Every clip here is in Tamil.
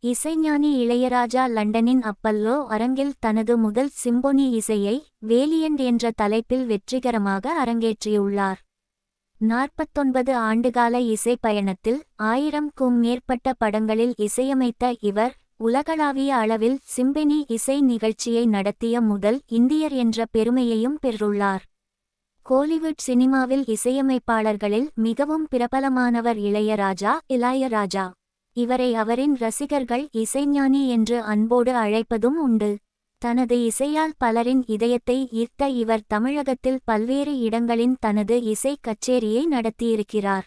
இசைஞானி இளையராஜா லண்டனின் அப்பல்லோ அரங்கில் தனது முதல் சிம்பொனி இசையை வேலியண்ட் என்ற தலைப்பில் வெற்றிகரமாக அரங்கேற்றியுள்ளார். 49 ஆண்டுகால இசை பயணத்தில் 1000க்கும் மேற்பட்ட படங்களில் இசையமைத்த இவர், உலகளாவிய அளவில் சிம்பொனி இசை நிகழ்ச்சியை நடத்திய முதல் இந்தியர் என்ற பெருமையையும் பெற்றுள்ளார். கோலிவுட் சினிமாவில் இசையமைப்பாளர்களில் மிகவும் பிரபலமானவர் இளையராஜா. இவரை அவரின் ரசிகர்கள் இசைஞானி என்று அன்போடு அழைப்பதும் உண்டு. தனது இசையால் பலரின் இதயத்தை ஈர்த்த இவர் தமிழகத்தில் பல்வேறு இடங்களின் தனது இசை கச்சேரியை நடத்தியிருக்கிறார்.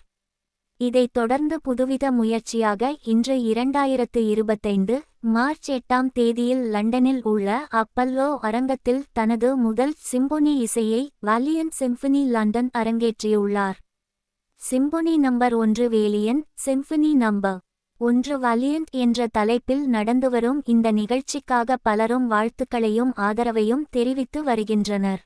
இதைத் தொடர்ந்து புதுவித முயற்சியாக இன்று 2025 மார்ச் 8ஆம் தேதியில் லண்டனில் உள்ள அப்பல்லோ அரங்கத்தில் தனது முதல் சிம்பொனி இசையை வாலியன்ட் சிம்பனி லண்டன் அரங்கேற்றியுள்ளார். Symphony number 1 valiant symphony number 1 valiant என்ற தலைப்பில் நடந்துவரும் இந்த நிகழ்ச்சிக்காக பலரும் வாழ்த்துக்களையும் ஆதரவையும் தெரிவித்து வருகின்றனர்.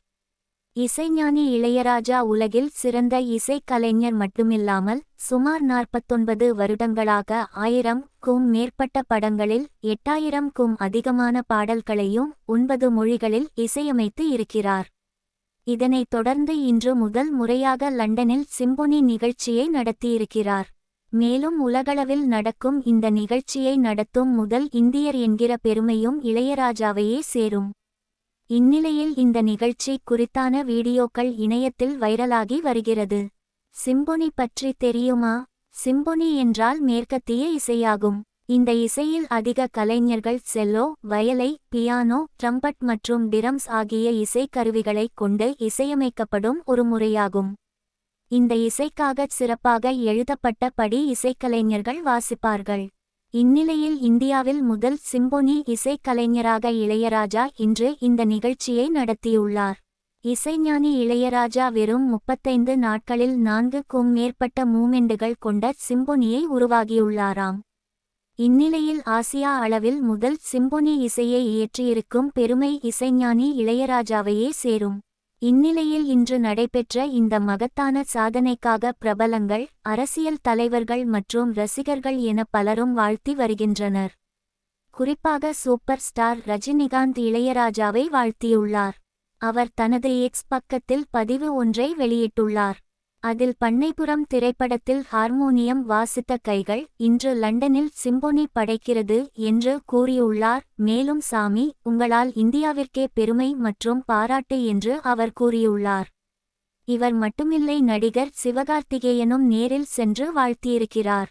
இசைஞானி இளையராஜா உலகில் சிறந்த இசைக்கலைஞர் மட்டுமில்லாமல் சுமார் 49 வருடங்களாக 1000க்கும் மேற்பட்ட படங்களில் 8000க்கும் அதிகமான பாடல்களையும் 9 மொழிகளில் இசையமைத்து இருக்கிறார். இதனைத் தொடர்ந்து இன்று முதல் முறையாக லண்டனில் சிம்பொனி நிகழ்ச்சியை நடத்தியிருக்கிறார். மேலும் உலகளவில் நடக்கும் இந்த நிகழ்ச்சியை நடத்தும் முதல் இந்தியர் என்கிற பெருமையும் இளையராஜாவையே சேரும். இந்நிலையில் இந்த நிகழ்ச்சி குறித்தான வீடியோக்கள் இணையத்தில் வைரலாகி வருகிறது. சிம்பொனி பற்றி தெரியுமா? சிம்பொனி என்றால் மேற்கத்திய இசையாகும். இந்த இசையில் அதிக கலைஞர்கள் செல்லோ, வயலை, பியானோ, ட்ரம்பட் மற்றும் டிரம்ஸ் ஆகிய இசைக்கருவிகளைக் கொண்டு இசையமைக்கப்படும் ஒரு முறையாகும். இந்த இசைக்காகச் சிறப்பாக எழுதப்பட்ட படி இசைக்கலைஞர்கள் வாசிப்பார்கள். இந்நிலையில் இந்தியாவில் முதல் சிம்பொனி இசைக்கலைஞராக இளையராஜா இன்று இந்த நிகழ்ச்சியை நடத்தியுள்ளார். இசைஞானி இளையராஜா வெறும் 35 நாட்களில் 4க்கும் மேற்பட்ட மூமெண்டுகள் கொண்ட சிம்பொனியை உருவாகியுள்ளாராம். இந்நிலையில் ஆசியா அளவில் முதல் சிம்பொனி இசையை இயற்றியிருக்கும் பெருமை இசைஞானி இளையராஜாவையே சேரும். இந்நிலையில் இன்று நடைபெற்ற இந்த மகத்தான சாதனைக்காக பிரபலங்கள், அரசியல் தலைவர்கள் மற்றும் ரசிகர்கள் என பலரும் வாழ்த்தி வருகின்றனர். குறிப்பாக சூப்பர் ஸ்டார் ரஜினிகாந்த் இளையராஜாவை வாழ்த்தியுள்ளார். அவர் தனது எக்ஸ் பக்கத்தில் பதிவு ஒன்றை வெளியிட்டுள்ளார். அதில் பண்ணைபுரம் திரைப்படத்தில் ஹார்மோனியம் வாசித்த கைகள் இன்று லண்டனில் சிம்பொனி படைக்கிறது என்று கூறியுள்ளார். மேலும் சாமி, உங்களால் இந்தியாவிற்கே பெருமை மற்றும் பாராட்டு என்று அவர் கூறியுள்ளார். இவர் மட்டுமில்லை, நடிகர் சிவகார்த்திகேயனும் நேரில் சென்று வாழ்த்தியிருக்கிறார்.